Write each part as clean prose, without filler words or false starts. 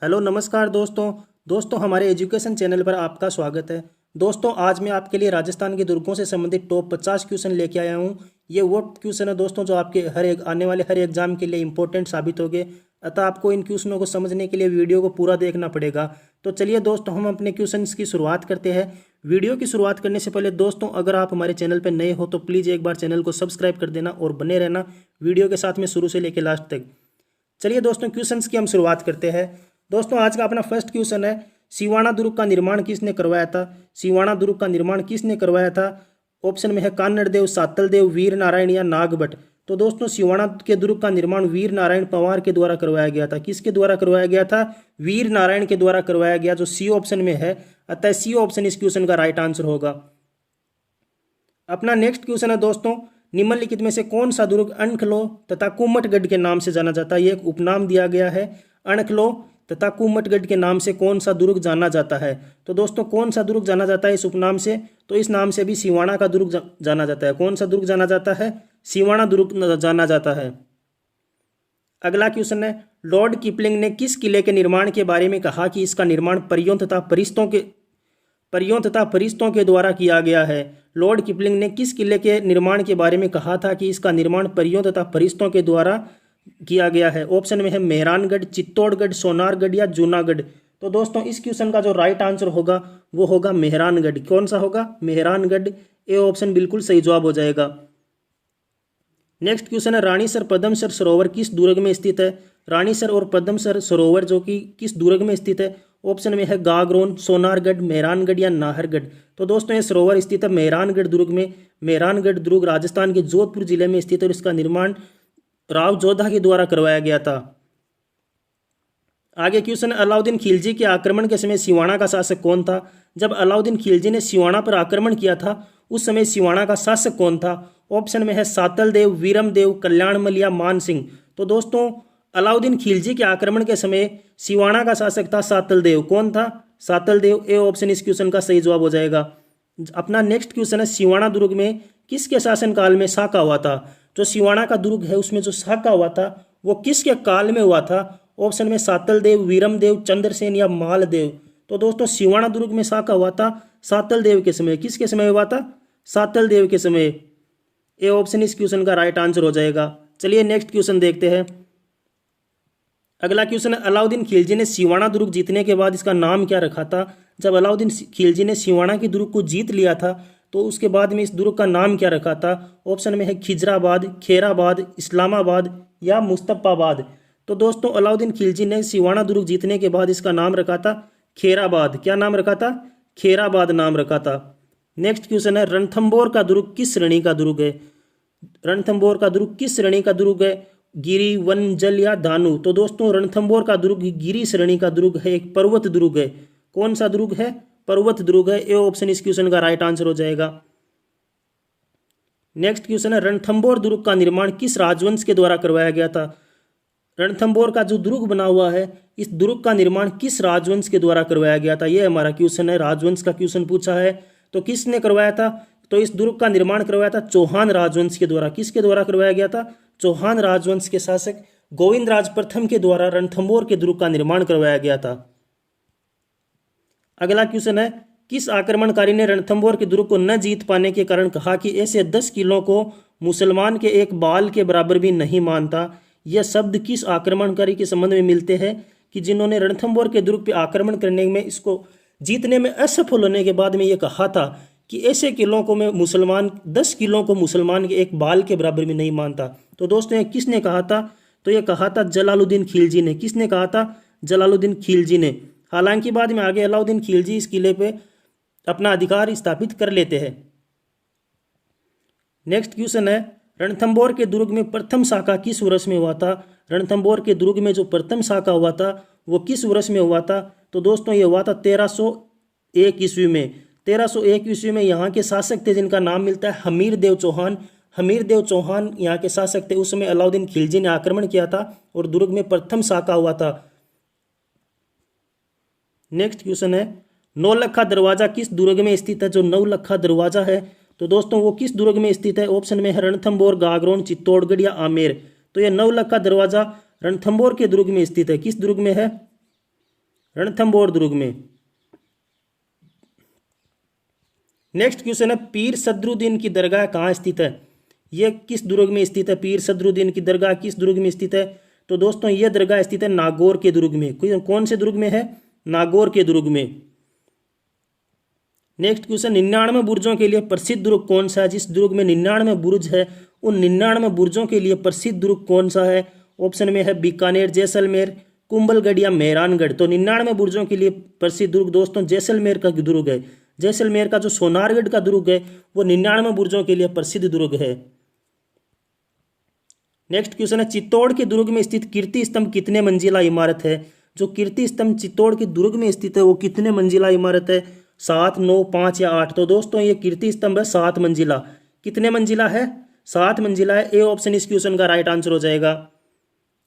Hello नमस्कार दोस्तों हमारे एजुकेशन चैनल पर आपका स्वागत है। दोस्तों आज मैं आपके लिए राजस्थान के दुर्गों से संबंधित टॉप 50 क्वेश्चन लेके आया हूँ। ये वो क्वेश्चन है दोस्तों जो आपके हर एक आने वाले हर एग्जाम के लिए इंपॉर्टेंट साबित होंगे। अतः आपको इन क्वेश्चनों को समझने के लिए वीडियो को पूरा देखना पड़ेगा। तो चलिए दोस्तों हम अपने क्वेश्चन की शुरुआत करते हैं। वीडियो की शुरुआत करने से पहले दोस्तों अगर आप हमारे चैनल पर नए हो तो प्लीज़ एक बार चैनल को सब्सक्राइब कर देना और बने रहना वीडियो के साथ में शुरू से लेकर लास्ट तक। चलिए दोस्तों क्वेश्चंस की हम शुरुआत करते हैं। दोस्तों आज का अपना फर्स्ट क्वेश्चन है, सिवाना दुर्ग का निर्माण किसने करवाया था? सिवाना दुर्ग का निर्माण किसने करवाया था? ऑप्शन में है कान्नड़ देव, सातल देव, वीर नारायण या नागभट्ट। तो दोस्तों सिवाना के दुर्ग का निर्माण वीर नारायण पंवार के द्वारा करवाया गया था। किसके द्वारा करवाया गया था? वीर नारायण के द्वारा करवाया गया, जो सी ऑप्शन में है। अतः सी ऑप्शन इस क्वेश्चन का राइट आंसर होगा। अपना नेक्स्ट क्वेश्चन है दोस्तों, निम्नलिखित में से कौन सा दुर्ग अणखलो तथा कुम्मटगढ़ के नाम से जाना जाता है? ये एक उपनाम दिया गया है। अणखलो तथा कुम्मटगढ़ के नाम से कौन सा दुर्ग जाना जाता है? तो दोस्तों कौन सा दुर्ग जाना जाता है इस उपनाम से? तो इस नाम से भी सिवाना का दुर्ग जाना जाता है। कौन सा दुर्ग जाना जाता है? सिवाना दुर्ग जाना जाता है। अगला क्वेश्चन है, लॉर्ड किपलिंग ने किस किले के निर्माण के बारे में कहा कि इसका निर्माण परियों तथा फरिश्तों के द्वारा किया गया है? लॉर्ड किपलिंग ने किस किले के निर्माण के बारे में कहा था कि इसका निर्माण परियों तथा फरिश्तों के द्वारा किया गया है? ऑप्शन में है मेहरानगढ़, चित्तौड़गढ़, सोनारगढ़ या जूनागढ़। तो दोस्तों इस क्वेश्चन का जो राइट आंसर होगा वो होगा मेहरानगढ़। कौन सा होगा? मेहरानगढ़। ए ऑप्शन बिल्कुल सही जवाब हो जाएगा। नेक्स्ट क्वेश्चन है, रानीसर पद्मसर सरोवर किस दुर्ग में स्थित है? रानीसर और पद्मसर सरोवर जो कि किस दुर्ग में स्थित है? ऑप्शन में है गागरोन, सोनारगढ़, मेहरानगढ़ या नाहरगढ़। तो दोस्तों ये सरोवर स्थित है मेहरानगढ़ दुर्ग में। मेहरानगढ़ दुर्ग राजस्थान के जोधपुर जिले में स्थित है और इसका निर्माण राव जोधा के द्वारा करवाया गया था। आगे क्वेश्चन, अलाउद्दीन खिलजी के आक्रमण के समय सिवाना का शासक कौन था? जब अलाउद्दीन खिलजी ने सिवाना पर आक्रमण किया था उस समय सिवाना का शासक कौन था? ऑप्शन में है सातल देव, वीरम देव, कल्याणमल या मान सिंह। तो दोस्तों अलाउद्दीन खिलजी के आक्रमण के समय सिवाना का शासक था सातल देव। कौन था? सातल देव। ए ऑप्शन इस क्वेश्चन का सही जवाब हो जाएगा। अपना नेक्स्ट क्वेश्चन है, सिवाना दुर्ग में किसके शासनकाल में साका हुआ था? जो सिवाना का दुर्ग है उसमें जो साका हुआ था वो किसके काल में हुआ था? ऑप्शन में सातल देव, वीरम देव, चंद्रसेन या मालदेव। तो दोस्तों सिवाना दुर्ग में साका हुआ था सातल देव के समय। किसके समय हुआ था? सातल देव के समय। ए ऑप्शन इस क्वेश्चन का राइट आंसर हो जाएगा। चलिए नेक्स्ट क्वेश्चन देखते हैं। अगला क्वेश्चन है, अलाउद्दीन खिलजी ने सिवाना दुर्ग जीतने के बाद इसका नाम क्या रखा था? जब अलाउद्दीन खिलजी ने सिवाना की दुर्ग को जीत लिया था तो उसके बाद में इस दुर्ग का नाम क्या रखा था? ऑप्शन में है खिजराबाद, खेराबाद, इस्लामाबाद या मुस्तफाबाद। तो दोस्तों अलाउद्दीन खिलजी ने सिवाना दुर्ग जीतने के बाद इसका नाम रखा था खेराबाद। क्या नाम रखा था? खेराबाद नाम रखा था। नेक्स्ट क्वेश्चन है, रणथंबोर का दुर्ग किस श्रेणी का दुर्ग है? रणथंबोर का दुर्ग किस श्रेणी का दुर्ग है? गिरी, वन, जल या धानु। तो दोस्तों रणथंबोर का दुर्ग गिरी श्रेणी का दुर्ग है, एक पर्वत दुर्ग है। कौन सा दुर्ग है? पर्वत दुर्ग है। ए ऑप्शन इस क्वेश्चन का राइट आंसर हो जाएगा। नेक्स्ट क्वेश्चन है, रणथंबोर दुर्ग का निर्माण किस राजवंश के द्वारा करवाया गया था? रणथंबोर का जो दुर्ग बना हुआ है इस दुर्ग का निर्माण किस राजवंश के द्वारा करवाया गया था? यह हमारा क्वेश्चन है, राजवंश का क्वेश्चन पूछा है। तो किसने करवाया था? तो इस दुर्ग का निर्माण करवाया था चौहान राजवंश के द्वारा। किसके द्वारा करवाया गया था? चौहान राजवंश के शासक गोविंदराज प्रथम के द्वारा रणथंबोर के दुर्ग का निर्माण करवाया गया था। अगला क्वेश्चन है, किस आक्रमणकारी ने रणथंबोर के दुर्ग को न जीत पाने के कारण कहा कि ऐसे 10 किलों को मुसलमान के एक बाल के बराबर भी नहीं मानता? यह शब्द किस आक्रमणकारी के संबंध में मिलते हैं कि जिन्होंने रणथंबोर के दुर्ग पर आक्रमण करने में, इसको जीतने में असफल होने के बाद में यह कहा था कि ऐसे किलों को मैं मुसलमान 10 किलों को मुसलमान के एक बाल के बराबर भी नहीं मानता? तो दोस्तों ये किसने कहा था? तो ये कहा था जलालुद्दीन खिलजी ने। किसने कहा था? जलालुद्दीन खिलजी ने। हालांकि बाद में आगे अलाउद्दीन खिलजी इस किले पे अपना अधिकार स्थापित कर लेते हैं। नेक्स्ट क्वेश्चन है, रणथंबोर के दुर्ग में प्रथम साका किस वर्ष में हुआ था? रणथंबोर के दुर्ग में जो प्रथम साका हुआ था वो किस वर्ष में हुआ था? तो दोस्तों ये हुआ था 1301 ईस्वी में। 1301 ईस्वी में यहाँ के शासक थे जिनका नाम मिलता है हमीर देव चौहान। हमीर देव चौहान यहाँ के शासक थे। उस समय अलाउद्दीन खिलजी ने आक्रमण किया था और दुर्ग में प्रथम साका हुआ था। नेक्स्ट क्वेश्चन है, नौलखा दरवाजा किस दुर्ग में स्थित है? जो नौलखा दरवाजा है तो दोस्तों वो किस दुर्ग में स्थित है? ऑप्शन में है रणथंबोर, गागरोन, चित्तौड़गढ़ या आमेर। तो यह नौलखा दरवाजा रणथंबोर के दुर्ग में स्थित है। किस दुर्ग में है? रणथंभौर दुर्ग में। नेक्स्ट क्वेश्चन है पीर सदरुद्दीन की दरगाह कहाँ स्थित है? यह किस दुर्ग में स्थित है? पीर सदरुद्दीन की दरगाह किस दुर्ग में स्थित है? तो दोस्तों यह दरगाह स्थित है नागौर के दुर्ग में। कौन से दुर्ग में है? नागौर के दुर्ग में। नेक्स्ट क्वेश्चन 99 बुर्जों के लिए प्रसिद्ध दुर्ग कौन सा है? जिस दुर्ग में 99 बुर्ज है उन 99 बुर्जों के लिए प्रसिद्ध दुर्ग कौन सा है? ऑप्शन में है बीकानेर, जैसलमेर, कुंभलगढ़ या मेहरानगढ़। तो 99 बुर्जों के लिए प्रसिद्ध दुर्ग दोस्तों जैसलमेर का दुर्ग है। जैसलमेर का जो सोनारगढ़ का दुर्ग है वो 99 बुर्जों के लिए प्रसिद्ध दुर्ग है। नेक्स्ट क्वेश्चन है चित्तौड़ के दुर्ग में स्थित कीर्ति स्तंभ कितने मंजिला इमारत है? जो कीर्ति स्तंभ चित्तौड़ के दुर्ग में स्थित है वो कितने मंजिला इमारत है? 7, 9, 5 या 8। तो दोस्तों ये कीर्ति स्तंभ है 7 मंजिला। कितने मंजिला है? 7 मंजिला है। ए ऑप्शन इस क्वेश्चन का राइट आंसर हो जाएगा।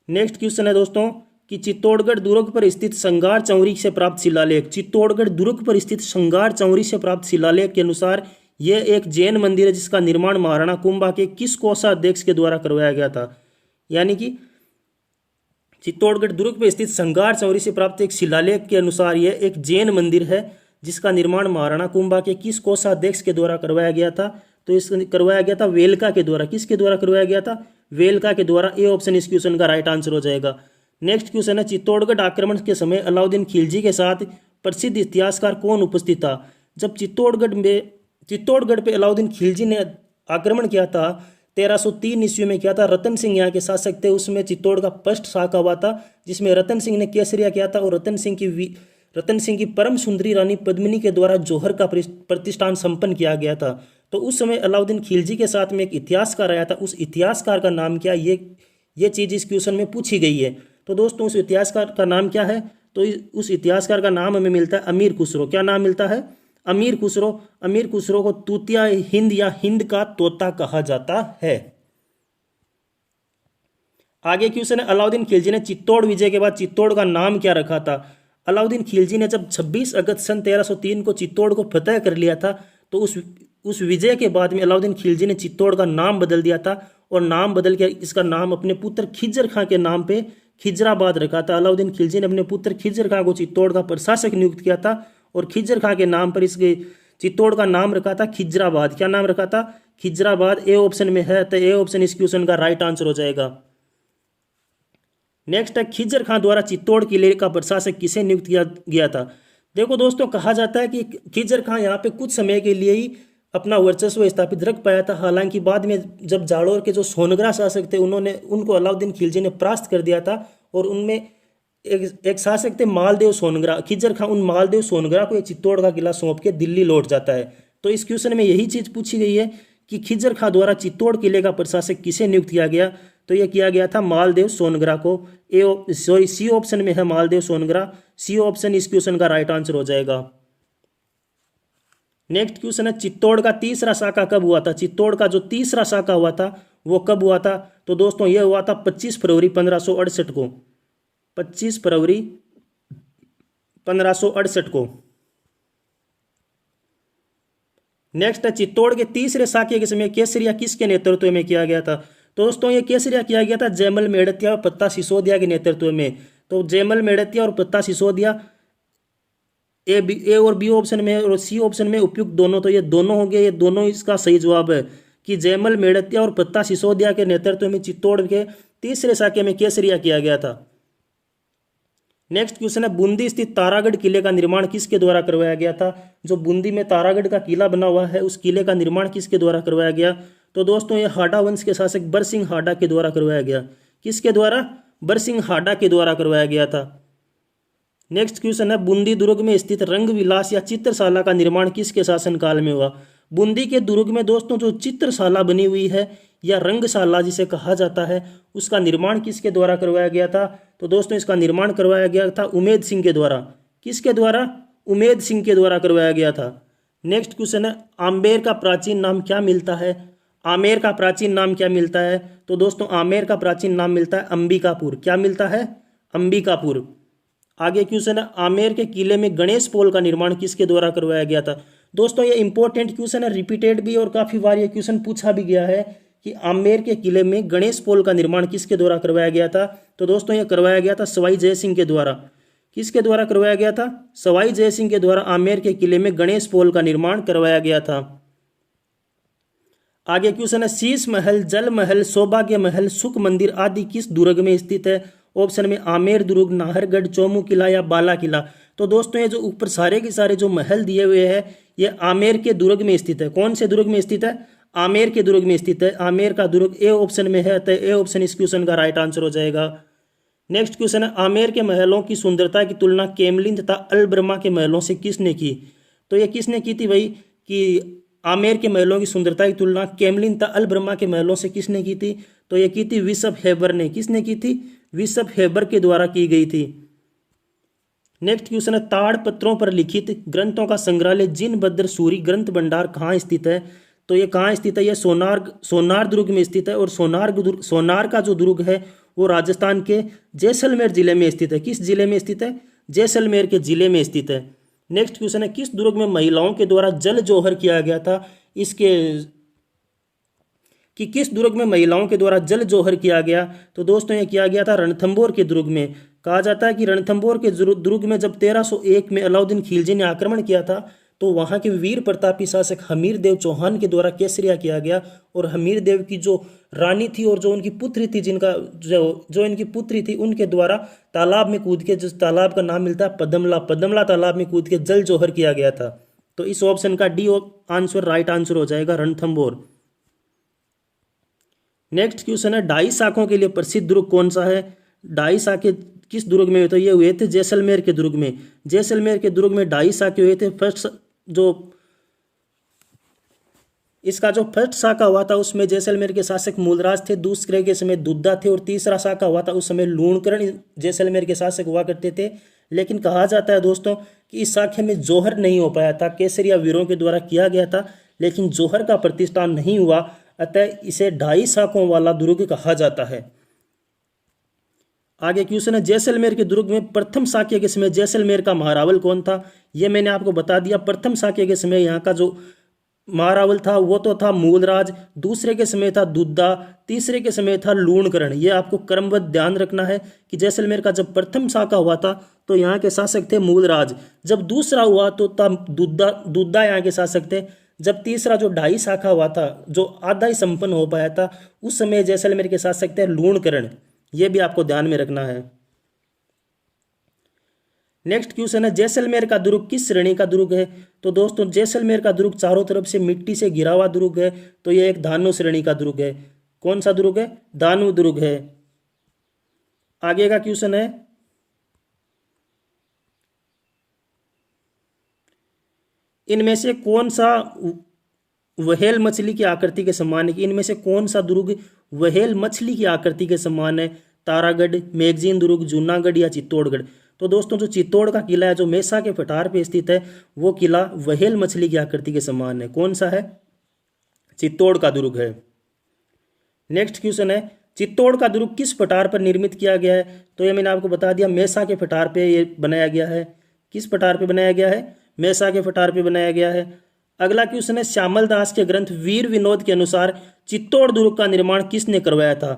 नेक्स्ट क्वेश्चन है दोस्तों कि चित्तौड़गढ़ दुर्ग पर स्थित संगार चौरी से प्राप्त शिलालेख। चित्तौड़गढ़ दुर्ग पर स्थित संगार चौरी से प्राप्त शिलालेख के अनुसार यह एक जैन मंदिर है जिसका निर्माण महाराणा कुंभा के किस कोषाध्यक्ष के द्वारा करवाया गया था? यानी कि चित्तौड़गढ़ दुर्ग पर स्थित संगार चौरी से प्राप्त एक शिलालेख के अनुसार यह एक जैन मंदिर है जिसका निर्माण महाराणा कुंभा के किस कोषाध्यक्ष के द्वारा करवाया गया था? तो इस करवाया गया था वेलका के द्वारा। किसके द्वारा करवाया गया था? वेलका के द्वारा। ए ऑप्शन इस क्वेश्चन का राइट आंसर हो जाएगा। नेक्स्ट क्वेश्चन है चित्तौड़गढ़ आक्रमण के समय अलाउद्दीन खिलजी के साथ प्रसिद्ध इतिहासकार कौन उपस्थित था? जब चित्तौड़गढ़ पे अलाउद्दीन खिलजी ने आक्रमण किया था 1303 ईस्वी में किया था। रतन सिंह यहाँ के शासक थे। उसमें चित्तौड़ का फर्स्ट शाखा हुआ था जिसमें रतन सिंह ने केसरिया किया था और रतन सिंह की परम सुंदरी रानी पद्मिनी के द्वारा जौहर का प्रतिष्ठान संपन्न किया गया था। तो उस समय अलाउद्दीन खिलजी के साथ में एक इतिहासकार आया था। उस इतिहासकार का नाम क्या? ये चीज़ इस क्वेश्चन में पूछी गई है। तो दोस्तों उस इतिहासकार का नाम क्या है? तो उस इतिहासकार का नाम हमें मिलता है अमीर खुसरो। क्या नाम मिलता है? अमीर खुसरो। अमीर खुसरो को तूतिया हिंद या हिंद का तोता कहा जाता है। आगे क्वेश्चन है अलाउद्दीन खिलजी ने चित्तौड़ विजय के बाद चित्तौड़ का नाम क्या रखा था? अलाउद्दीन खिलजी ने जब 26 अगस्त सन 1303 को चित्तौड़ को फतह कर लिया था तो उस विजय के बाद में अलाउद्दीन खिलजी ने चित्तौड़ का नाम बदल दिया था और नाम बदल के इसका नाम अपने पुत्र खिज्जर खां के नाम पे खिजराबाद रखा था। अलाउद्दीन खिलजी ने अपने पुत्र खिज्जर खां को चित्तौड़ का प्रशासक नियुक्त किया था और खिज्जर खां के नाम पर इसके चित्तौड़ का नाम रखा था खिजराबाद। क्या नाम रखा था? खिजराबाद। ए ऑप्शन में है तो ए ऑप्शन इस क्वेश्चन का राइट आंसर हो जाएगा। नेक्स्ट है खिज्जर खां द्वारा चित्तौड़ किले का प्रशासक किसे नियुक्त किया गया था? देखो दोस्तों कहा जाता है कि खिज्जर खां यहाँ पे कुछ समय के लिए ही अपना वर्चस्व स्थापित रख पाया था। हालांकि बाद में जब जालोर के जो सोनग्रा शासक थे उनको अलाउद्दीन खिलजी ने परास्त कर दिया था और उनमें एक शासक थे मालदेव सोनग्रा। खिज्जर खां उन मालदेव सोनग्रा को चित्तौड़ का किला सौंप के दिल्ली लौट जाता है। तो इस क्वेश्चन में यही चीज़ पूछी गई है कि खिज्जर खां द्वारा चित्तौड़ किले का प्रशासक किसे नियुक्त किया गया? तो यह किया गया था मालदेव सोनग्रा को। सी ऑप्शन में है मालदेव सोनग्रा। सी ऑप्शन इस क्वेश्चन का राइट आंसर हो जाएगा। नेक्स्ट क्वेश्चन है चित्तौड़ का तीसरा शाखा कब हुआ था? चित्तौड़ का जो तीसरा शाखा हुआ था वो कब हुआ था? तो दोस्तों यह हुआ था 25 फरवरी 1568 को। 25 फरवरी 1568 को। नेक्स्ट है चित्तौड़ के तीसरे शाखे के समय केसरिया किसके नेतृत्व में किया गया था? तो दोस्तों ये केसरिया किया गया था जयमल मेड़तिया और पत्ता सिसोदिया के नेतृत्व में। तो जयमल मेड़तिया और पत्ता सिसोदिया ए और बी ऑप्शन में और सी ऑप्शन में उपयुक्त दोनों। तो ये दोनों हो गए। ये दोनों इसका सही जवाब है कि जयमल मेड़तिया और पत्ता सिसोदिया के नेतृत्व में चित्तौड़ के तीसरे शाखे में केसरिया किया गया था। नेक्स्ट क्वेश्चन है बूंदी स्थित तारागढ़ किले का निर्माण किसके द्वारा करवाया गया था? जो बूंदी में तारागढ़ का किला बना हुआ है उस किले का निर्माण किसके द्वारा करवाया गया? तो दोस्तों ये हाडा वंश के शासक बरसिंह हाडा के द्वारा करवाया गया। किसके द्वारा? बरसिंह हाडा के द्वारा करवाया गया था। नेक्स्ट क्वेश्चन है बूंदी दुर्ग में स्थित रंग विलास या चित्रशाला का निर्माण किसके शासनकाल में हुआ? बूंदी के दुर्ग में दोस्तों जो चित्रशाला बनी हुई है या रंगशाला जिसे कहा जाता है उसका निर्माण किसके द्वारा करवाया गया था? तो दोस्तों इसका निर्माण करवाया गया था उमेद सिंह के द्वारा। किसके द्वारा? उमेद सिंह के द्वारा करवाया गया था। नेक्स्ट क्वेश्चन है आमेर का प्राचीन नाम क्या मिलता है? आमेर का प्राचीन नाम क्या मिलता है? तो दोस्तों आमेर का प्राचीन नाम मिलता है अंबिकापुर। क्या मिलता है? अंबिकापुर। आगे क्वेश्चन है आमेर के किले में गणेश पोल का निर्माण किसके द्वारा करवाया गया था? दोस्तों ये इंपॉर्टेंट क्वेश्चन है, रिपीटेड भी और काफी बार ये क्वेश्चन पूछा भी गया है कि आमेर के किले में गणेश पोल का निर्माण किसके द्वारा करवाया गया था? तो दोस्तों ये करवाया गया था सवाई जय सिंह के द्वारा। किसके द्वारा करवाया गया था? सवाई जय सिंह के द्वारा आमेर के किले में गणेश पोल का निर्माण करवाया गया था। आगे क्वेश्चन है, शीश महल, जल महल, सौभाग्य महल, सुख मंदिर आदि किस दुर्ग में स्थित है? ऑप्शन में आमेर दुर्ग, नाहरगढ़, चौमू किला या बाला किला। तो दोस्तों ये जो ऊपर सारे के सारे जो महल दिए हुए हैं ये आमेर के दुर्ग में स्थित है। कौन से दुर्ग में स्थित है? आमेर के दुर्ग में स्थित है। आमेर का दुर्ग ए ऑप्शन में है, तो ए ऑप्शन इस क्वेश्चन का राइट आंसर हो जाएगा। नेक्स्ट क्वेश्चन है, आमेर के महलों की सुंदरता की तुलना केमलिन तथा अलब्रमा के महलों से किसने की? तो ये किसने की थी भाई? कि आमेर के महलों की सुंदरता की तुलना केमलिन तथा अलब्रमा के महलों से किसने की थी? तो ये की थी विशप हेबर ने। किसने की थी? विशप हेबर के द्वारा की गई थी। नेक्स्ट क्वेश्चन है, ताड़ पत्रों पर लिखित ग्रंथों का संग्रहालय जिनभद्र सूरी ग्रंथ भंडार कहाँ स्थित है? तो ये कहाँ स्थित है? ये सोनार दुर्ग में स्थित है। और सोनार का जो दुर्ग है वो राजस्थान के जैसलमेर जिले में स्थित है। किस जिले में स्थित है? जैसलमेर के जिले में स्थित है। नेक्स्ट क्वेश्चन है, किस दुर्ग में महिलाओं के द्वारा जल जौहर किया गया था? किस दुर्ग में महिलाओं के द्वारा जल जौहर किया गया? तो दोस्तों ये किया गया था रणथंभौर के दुर्ग में। कहा जाता है कि रणथंभौर के दुर्ग में जब 1301 में अलाउद्दीन खिलजी ने आक्रमण किया था तो वहां के वीर प्रतापी शासक हमीर देव चौहान के द्वारा केसरिया किया गया। और हमीर देव की जो रानी थी और जो उनकी पुत्री थी, जिनका जो इनकी पुत्री थी, उनके द्वारा तालाब में कूद के, जिस तालाब का नाम मिलता है पदमला तालाब में कूद के जल जौहर किया गया था। तो इस ऑप्शन का डी आंसर राइट आंसर हो जाएगा, रणथंभौर। नेक्स्ट क्वेश्चन है, ढाई शाखों के लिए प्रसिद्ध दुर्ग कौन सा है? ढाई शाखे किस दुर्ग में हुए? तो ये हुए थे जैसलमेर के दुर्ग में। जैसलमेर के दुर्ग में ढाई शाखे हुए थे। इसका जो फर्स्ट शाखा हुआ था उसमें जैसलमेर के शासक मूलराज थे, दूसरे के समय दुद्दा थे, और तीसरा शाखा हुआ था उस समय लूणकरण जैसलमेर के शासक हुआ करते थे। लेकिन कहा जाता है दोस्तों कि इस शाखे में जौहर नहीं हो पाया था। केसरिया वीरों के द्वारा किया गया था लेकिन जौहर का प्रतिष्ठान नहीं हुआ, अतः इसे ढाई शाखों वाला दुर्ग कहा जाता है। आगे क्वेश्चन है, जैसलमेर के दुर्ग में प्रथम शाक्य के समय जैसलमेर का महारावल कौन था? यह मैंने आपको बता दिया। प्रथम शाक्य के समय यहाँ का जो महारावल था वो तो था मूलराज, दूसरे के समय था दुद्दा, तीसरे के समय था लूणकरण। ये आपको क्रमबद्ध ध्यान रखना है कि जैसलमेर का जब प्रथम शाखा हुआ था तो यहाँ के शासक थे मूलराज, जब दूसरा हुआ तो तब दुद्दा यहाँ के शासक थे, जब तीसरा जो ढाई शाखा हुआ था जो आधा ही संपन्न हो पाया था उस समय जैसलमेर के शासक थे लूणकरण। यह भी आपको ध्यान में रखना है। नेक्स्ट क्वेश्चन है, जैसलमेर का दुर्ग किस श्रेणी का दुर्ग है? तो दोस्तों जैसलमेर का दुर्ग चारों तरफ से मिट्टी से घिरा हुआ दुर्ग है, तो यह एक धानु श्रेणी का दुर्ग है। कौन सा दुर्ग है? धानु दुर्ग है। आगे का क्वेश्चन है, इनमें से कौन सा व्हेल मछली की आकृति के समान है? कि इनमें से कौन सा दुर्ग व्हेल मछली की आकृति के समान है? तारागढ़, मैगजीन दुर्ग, जूनागढ़ या चित्तौड़गढ़? तो दोस्तों जो चित्तौड़ का किला है जो मेसा के पठार पे स्थित है वो किला व्हेल मछली की आकृति के समान है। कौन सा है? चित्तौड़ का दुर्ग है। नेक्स्ट क्वेश्चन है, चित्तौड़ का दुर्ग किस पठार पर निर्मित किया गया है? तो ये मैंने आपको बता दिया, मेसा के पठार पे ये बनाया गया है। किस पठार पे बनाया गया है? मेसा के पठार पे बनाया गया है। अगला क्वेश्चन है, श्यामल दास के ग्रंथ वीर विनोद के अनुसार चित्तौड़ दुर्ग का निर्माण किसने करवाया था?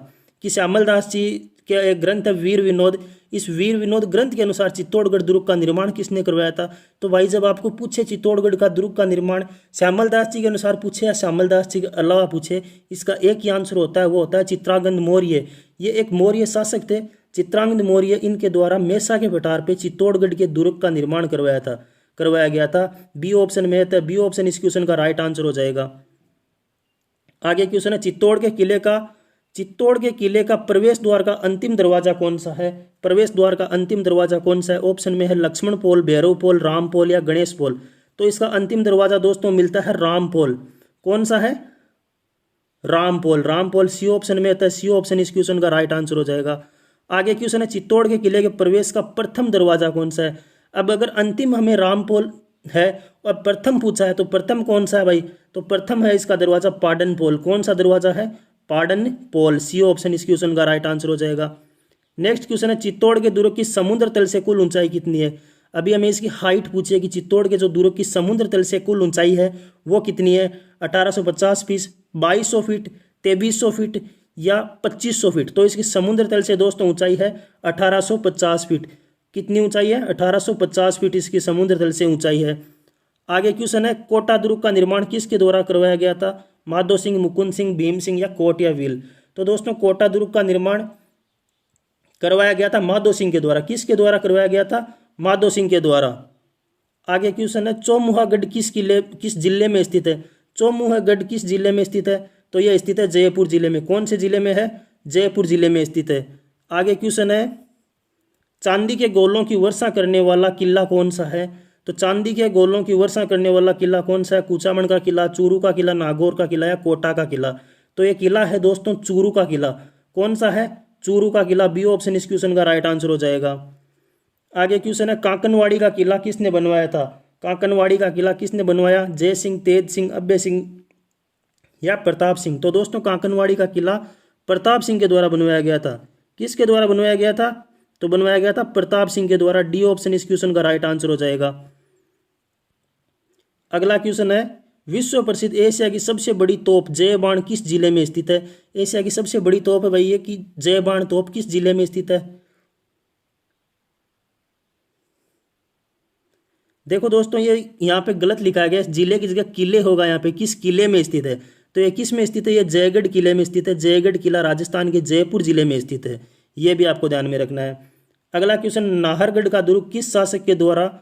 कि श्यामल दास जी के एक ग्रंथ है वीर विनोद, इस वीर विनोद ग्रंथ के अनुसार चित्तौड़गढ़ दुर्ग का निर्माण किसने करवाया था? तो भाई जब आपको पूछे चित्तौड़गढ़ का दुर्ग का निर्माण श्यामल दास जी के अनुसार पूछे या श्यामल दास जी के अलावा पूछे, इसका एक ही आंसर होता है, वो होता है चित्रांगद मौर्य। ये एक मौर्य शासक थे चित्रांगद मौर्य, इनके द्वारा मेसा के पठार पे चित्तौड़गढ़ के दुर्ग का निर्माण करवाया गया था। बी ऑप्शन में है, तो बी ऑप्शन इस क्वेश्चन का राइट आंसर हो जाएगा। आगे क्वेश्चन है, चित्तौड़ के किले का प्रवेश द्वार का अंतिम दरवाजा कौन सा है? प्रवेश द्वार का अंतिम दरवाजा कौन सा है? ऑप्शन में है लक्ष्मण पोल, भैरव पोल, राम पोल या गणेश पोल। तो इसका अंतिम दरवाजा दोस्तों मिलता है राम पोल। कौन सा है? राम पोल। राम पोल सी ऑप्शन में आता है, सी ऑप्शन इस क्वेश्चन का राइट आंसर हो जाएगा। आगे क्वेश्चन है, चित्तौड़ के किले के प्रवेश का प्रथम दरवाजा कौन सा है? अब अगर अंतिम हमें राम पोल है और प्रथम पूछा है तो प्रथम कौन सा है भाई? तो प्रथम है इसका दरवाजा पाडन पोल। कौन सा दरवाजा है? पाडन पोल। सी ऑप्शन इस क्वेश्चन का राइट आंसर हो जाएगा। नेक्स्ट क्वेश्चन है, चित्तौड़ के दुर्ग की समुद्र तल से कुल ऊंचाई कितनी है? अभी हमें इसकी हाइट पूछी है कि चित्तौड़ के जो दुर्ग की समुद्र तल से कुल ऊंचाई है वो कितनी है? 1850 फीट, 2200 फीट, 2300 फीट या 2500 फीट। तो इसकी समुद्र तल से दोस्तों ऊंचाई है 1850 फीट। कितनी ऊंचाई है? 1850 फीट इसकी समुद्र तल से ऊंचाई है। आगे क्वेश्चन है, कोटा दुर्ग का निर्माण किसके द्वारा करवाया गया था? माधो सिंह, मुकुंद सिंह, भीम सिंह या कोट या व्हील? तो दोस्तों कोटा दुर्ग का निर्माण करवाया गया था माधो सिंह के द्वारा। किसके द्वारा करवाया गया था? माधो सिंह के द्वारा। आगे क्वेश्चन है, चौमुहागढ़ किस जिले में स्थित है? चौमुहागढ़ किस जिले में स्थित है? तो यह स्थित है जयपुर जिले में। कौन से जिले में है? जयपुर जिले में स्थित है। आगे क्वेश्चन है, चांदी के गोलों की वर्षा करने वाला किला कौन सा है? तो चांदी के गोलों की वर्षा करने वाला किला कौन सा है? कुचामन का किला, चूरू का किला, नागौर का किला या कोटा का किला? तो ये किला है दोस्तों चूरू का किला। कौन सा है? चूरू का किला। बी ऑप्शन इस क्वेश्चन का राइट आंसर हो जाएगा। आगे क्वेश्चन है, कांकनवाड़ी का किला किसने बनवाया था? कांकनवाड़ी का किला किसने बनवाया? जय सिंह, तेज सिंह, अब्बे सिंह या प्रताप सिंह? तो दोस्तों कांकनवाड़ी का किला प्रताप सिंह के द्वारा बनवाया गया था। किसके द्वारा बनवाया गया था? तो बनवाया गया था प्रताप सिंह के द्वारा। डी ऑप्शन इस क्वेश्चन का राइट आंसर हो जाएगा। अगला क्वेश्चन है, विश्व प्रसिद्ध एशिया की सबसे बड़ी तोप जय बाण किस जिले में स्थित है? एशिया की सबसे बड़ी तोप है भाई ये कि जय बाण तोप किस जिले में स्थित है? देखो दोस्तों ये यहाँ पे गलत लिखा गया है, जिले की जगह किले होगा यहाँ पे। किस किले में स्थित है? तो ये किस में स्थित है? ये जयगढ़ किले में स्थित है। जयगढ़ किला राजस्थान के जयपुर जिले में स्थित है। ये भी आपको ध्यान में रखना है। अगला क्वेश्चन, नाहरगढ़ का दुर्ग किस शासक के द्वारा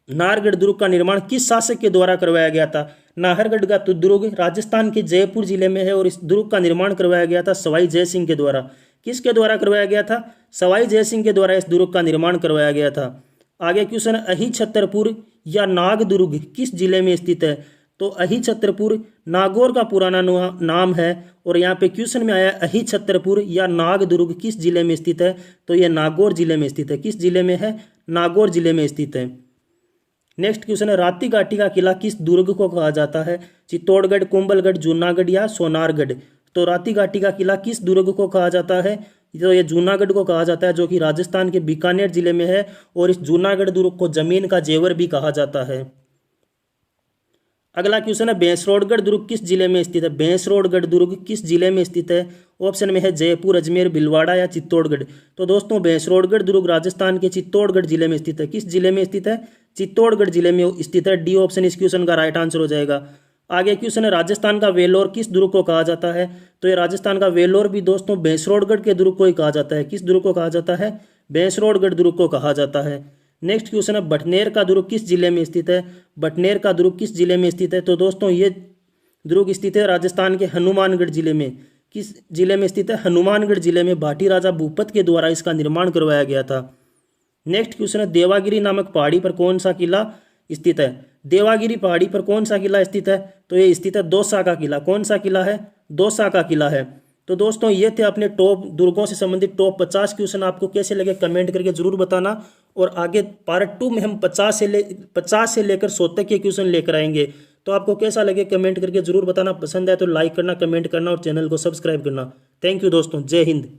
नाहरगढ़ दुर्ग का निर्माण किस शासक के द्वारा करवाया गया था? नाहरगढ़ का दुर्ग राजस्थान के जयपुर जिले में है और इस दुर्ग का निर्माण करवाया गया था सवाई जय सिंह के द्वारा। किसके द्वारा करवाया गया था? सवाई जय सिंह के द्वारा इस दुर्ग का निर्माण करवाया गया था। आगे क्वेश्चन, अहि छतरपुर या नाग दुर्ग किस जिले में स्थित है? तो अहि छतरपुर नागौर का पुराना नाम है और यहाँ पे क्वेश्चन में आया अहि छतरपुर या नाग दुर्ग किस जिले में स्थित है? तो यह नागौर जिले में स्थित है। किस जिले में है? नागौर जिले में स्थित है। नेक्स्ट क्वेश्चन है, राती घाटी का किला किस दुर्ग को कहा जाता है? चित्तौड़गढ़, कुंभलगढ़, जूनागढ़ या सोनारगढ़? तो राती घाटी का किला किस दुर्ग को कहा जाता है? तो ये जूनागढ़ को कहा जाता है, जो कि राजस्थान के बीकानेर जिले में है। और इस जूनागढ़ दुर्ग को जमीन का जेवर भी कहा जाता है। अगला क्वेश्चन है, भैंसरोडगढ़ दुर्ग किस जिले में स्थित है? भैंसरोडगढ़ दुर्ग किस जिले में स्थित है? ऑप्शन में है जयपुर, अजमेर, भीलवाड़ा या चित्तौड़गढ़? तो दोस्तों भैंसरोडगढ़ दुर्ग राजस्थान के चित्तौड़गढ़ जिले में स्थित है। किस जिले में स्थित है? चित्तौड़गढ़ जिले में स्थित है। डी ऑप्शन इस क्वेश्चन का राइट आंसर हो जाएगा। आगे क्वेश्चन है, राजस्थान का वेलोर किस दुर्ग को कहा जाता है? तो ये राजस्थान का वेलोर भी दोस्तों भैंसरोडगढ़ के दुर्ग को ही कहा जाता है। किस दुर्ग को कहा जाता है? भैंसरोडगढ़ दुर्ग को कहा जाता है। नेक्स्ट क्वेश्चन है, बटनेर का दुर्ग किस जिले में स्थित है? बटनेर का दुर्ग किस जिले में स्थित है? तो दोस्तों ये दुर्ग स्थित है राजस्थान के हनुमानगढ़ जिले में। किस जिले में स्थित है? हनुमानगढ़ जिले में। भाटी राजा भूपत के द्वारा इसका निर्माण करवाया गया था। नेक्स्ट क्वेश्चन है, देवागिरी नामक पहाड़ी पर कौन सा किला स्थित है? देवागिरी पहाड़ी पर कौन सा किला स्थित है? तो ये स्थित है दौसा का किला। कौन सा किला है? दौसा का किला है। तो दोस्तों ये थे अपने टॉप दुर्गों से संबंधित टॉप 50 क्वेश्चन। आपको कैसे लगे कमेंट करके जरूर बताना। और आगे पार्ट 2 में हम 50 से लेकर 100 तक के क्वेश्चन लेकर आएंगे। तो आपको कैसा लगे कमेंट करके जरूर बताना। पसंद आए तो लाइक करना, कमेंट करना और चैनल को सब्सक्राइब करना। थैंक यू दोस्तों, जय हिंद।